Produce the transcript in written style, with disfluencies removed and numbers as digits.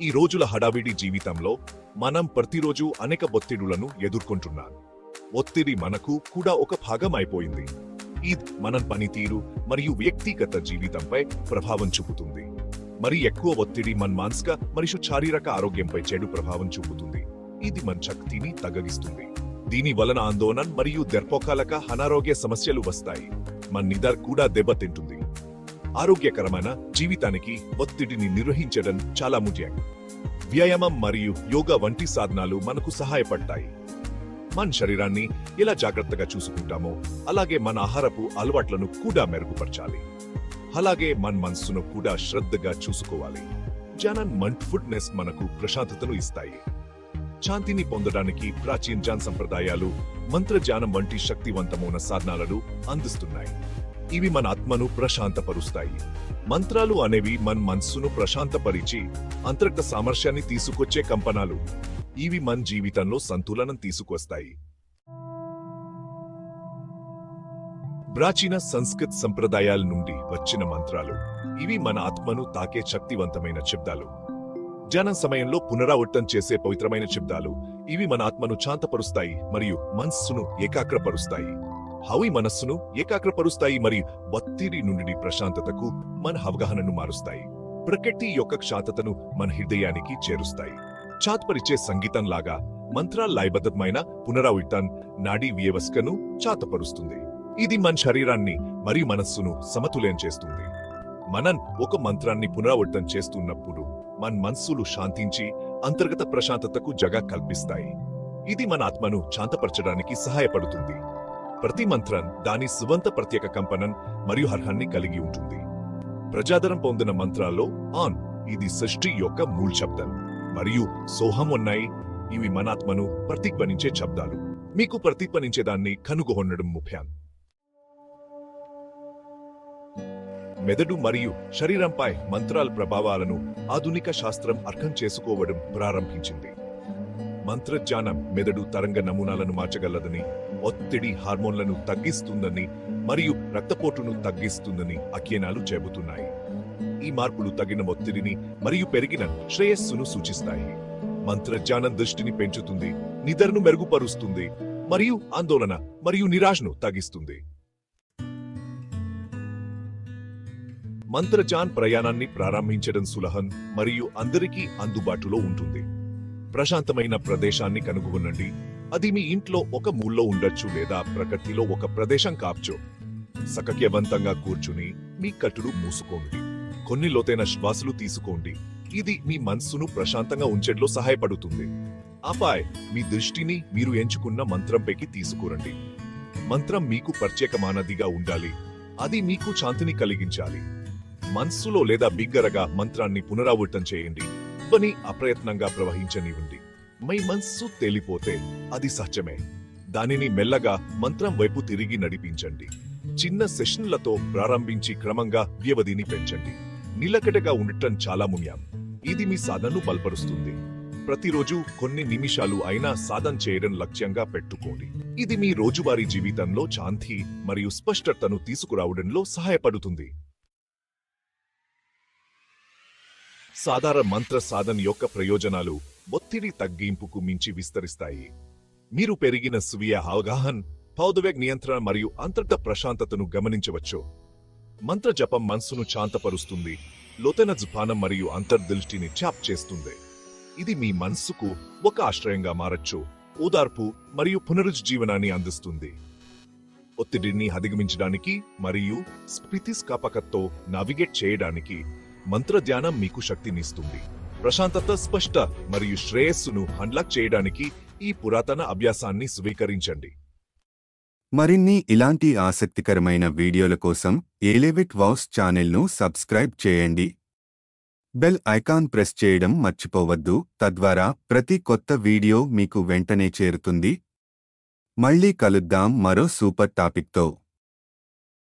ఈ రోజుల హడావిడి జీవితంలో మనం ప్రతిరోజు అనేక ఒత్తిడులను ఎదుర్కొంటున్నాం. ఒత్తిడి మనకు కూడా ఒక భాగం అయిపోయింది. ఇది మన పనితీరు మరియు వ్యక్తిగత జీవితంపై ప్రభావం చూపుతుంది. మరి ఎక్కువ ఒత్తిడి మన మానసిక మరియు శారీరక ఆరోగ్యంపై చెడు ప్రభావం చూపుతుంది. ఇది మన శక్తిని తగ్గిస్తుంది. దీని వలన ఆందోళన మరియు దీర్ఘకాలిక అనారోగ్య సమస్యలు వస్తాయి. మన నిద్ర కూడా దెబ్బతింటుంది. ఆరోగ్యకరమైన జీవితానికి ఒత్తిడిని నిర్వహించడం చాలా ముఖ్యం. వ్యాయామం మరియు యోగా వంటి సాధనాలు మనకు సహాయపడతాయి. మన శరీరాన్ని ఎలా జాగ్రత్తగా చూసుకుంటామో అలాగే మన ఆహారపు అలవాట్లను కూడా మెరుగుపరచాలి. అలాగే మన మనస్సును కూడా శ్రద్ధగా చూసుకోవాలి. ధ్యానం మైండ్ఫుల్నెస్ మనకు ప్రశాంతతను ఇస్తాయి. శాంతిని పొందడానికి ప్రాచీన ధ్యాన సంప్రదాయాలు మంత్ర ధ్యానం వంటి శక్తివంతమైన సాధనాలను అందిస్తున్నాయి. ఇవి మన ఆత్మను ప్రశాంతపరుస్తాయి. మంత్రాలు అనేవి మన మనస్సును ప్రశాంతపరిచి అంతర్గత సామర్థ్యాన్ని తీసుకొచ్చే కంపనాలు. ఇవి మన జీవితంలో సంతులనం తీసుకొస్తాయి. ప్రాచీన సంస్కృత సంప్రదాయాల నుండి వచ్చిన మంత్రాలు ఇవి మన ఆత్మను తాకే శక్తివంతమైన శబ్దాలు. ధ్యానం సమయంలో పునరావృతం చేసే పవిత్రమైన శబ్దాలు ఇవి మన ఆత్మను శాంతపరుస్తాయి మరియు మనస్సును ఏకాగ్రపరుస్తాయి. అవి మనస్సును ఏకాగ్రపరుస్తాయి మరియు ఒత్తిడి నుండి ప్రశాంతతకు మన అవగాహనను మారుస్తాయి. ప్రకృతి యొక్క శాంతతను మన హృదయానికి చేరుస్తాయి. చాత్పరిచే సంగీతం లాగా మంత్రాల లయబద్ధమైన పునరావృతం నాడీ వ్యవస్థను చాతపరుస్తుంది. ఇది మన శరీరాన్ని మరియు మనస్సును సమతుల్యం చేస్తుంది. మనం ఒక మంత్రాన్ని పునరావృతం చేస్తున్నప్పుడు మన మనస్సులు శాంతించి అంతర్గత ప్రశాంతతకు జగ కల్పిస్తాయి. ఇది మన ఆత్మను శాంతపరచడానికి సహాయపడుతుంది. ప్రతి మంత్రం దాని స్వంత ప్రత్యేక కంపనం మరియు అర్హాన్ని కలిగి ఉంటుంది. ప్రజాదరణ పొందిన మంత్రాల్లో ఆన్ ఇది సృష్టి యొక్క మూల శబ్దం మరియు సోహం ఉన్నాయి. ఇవి మన ఆత్మను ప్రతిధ్వనించే శబ్దాలు. మీకు ప్రతిధ్వనించేదాన్ని కనుగొనడం ముఖ్యం. మెదడు మరియు శరీరంపై మంత్రాల ప్రభావాలను ఆధునిక శాస్త్రం అర్థం చేసుకోవడం ప్రారంభించింది. మంత్రధ్యానం మెదడు తరంగ నమూనాలను మార్చగలదని, ఒత్తిడి హార్మోన్లను తగ్గిస్తుందని మరియు రక్తపోటును తగ్గిస్తుందని అధ్యయనాలు చెబుతున్నాయి. ఈ మార్పులు తగిన ఒత్తిడిని మరియు పెరిగిన శ్రేయస్సును సూచిస్తాయి. మంత్రధ్యానం దృష్టిని పెంచుతుంది, నిద్రను మెరుగుపరుస్తుంది మరియు ఆందోళన మరియు నిరాశను తగ్గిస్తుంది. మంత్రధ్యాన ప్రయాణాన్ని ప్రారంభించడం సులభం మరియు అందరికీ అందుబాటులో ఉంటుంది. ప్రశాంతమైన ప్రదేశాన్ని కనుగొనండి. అది మీ ఇంట్లో ఒక మూలలో ఉండొచ్చు లేదా ప్రకృతిలో ఒక ప్రదేశం కావచ్చు. సకర్యవంతంగా కూర్చుని మీ కట్టుడు మూసుకోండి. కొన్ని లోతైన శ్వాసలు తీసుకోండి. ఇది మీ మనస్సును ప్రశాంతంగా ఉంచడంలో సహాయపడుతుంది. ఆపై మీ దృష్టిని మీరు ఎంచుకున్న మంత్రంపైకి తీసుకురండి. మంత్రం మీకు ప్రత్యేకమైనదిగా ఉండాలి. అది మీకు శాంతిని కలిగించాలి. మనస్సులో లేదా బిగ్గరగా మంత్రాన్ని పునరావృతం చేయండి. పని అప్రయత్నంగా ప్రవహించనివ్వండి. మీ మనస్సు తేలిపోతే అది సహజమే. దానిని మెల్లగా మంత్రం వైపు తిరిగి నడిపించండి. చిన్న సెషన్లతో ప్రారంభించి క్రమంగా వ్యవధిని పెంచండి. నిలకడగా ఉండటం చాలా ముఖ్యం. ఇది మీ సాధనను బలపరుస్తుంది. ప్రతిరోజు కొన్ని నిమిషాలు అయినా సాధన చేయడం లక్ష్యంగా పెట్టుకోండి. ఇది మీ రోజువారీ జీవితంలో శాంతి మరియు స్పష్టతను తీసుకురావడంలో సహాయపడుతుంది. సాధారణ మంత్ర సాధన యొక్క ప్రయోజనాలు ఒత్తిడి తగ్గింపుకు మించి విస్తరిస్తాయి. మీరు పెరిగిన స్వీయ అవగాహన, భావోద్వేగ నియంత్రణ మరియు అంతర్గత ప్రశాంతతను గమనించవచ్చు. మంత్ర జపం మనసును శాంతపరుస్తుంది, లోతైన ధ్యానం మరియు అంతర్దృష్టిని ట్యాప్ చేస్తుంది. ఇది మీ మనస్సుకు ఒక ఆశ్రయంగా మారచ్చు, ఓదార్పు మరియు పునరుజ్జీవనాన్ని అందిస్తుంది. ఒత్తిడిని అధిగమించడానికి మరియు స్థితిస్థాపకతతో నావిగేట్ చేయడానికి మంత్రధ్యానం మీకు శక్తినిస్తుంది. ప్రశాంతత, స్పష్ట మరియు శ్రేయస్సును అన్లాక్ చేయడానికి ఈ పురాతన అభ్యాసాన్ని స్వీకరించండి. మరిన్ని ఇలాంటి ఆసక్తికరమైన వీడియోల కోసం ఏలేవిట్ వావ్స్ ఛానల్ను సబ్స్క్రైబ్ చేయండి. బెల్ ఐకాన్ ప్రెస్ చేయడం మర్చిపోవద్దు. తద్వారా ప్రతి కొత్త వీడియో మీకు వెంటనే చేరుతుంది. మళ్ళీ కలుద్దాం మరో సూపర్ టాపిక్తో.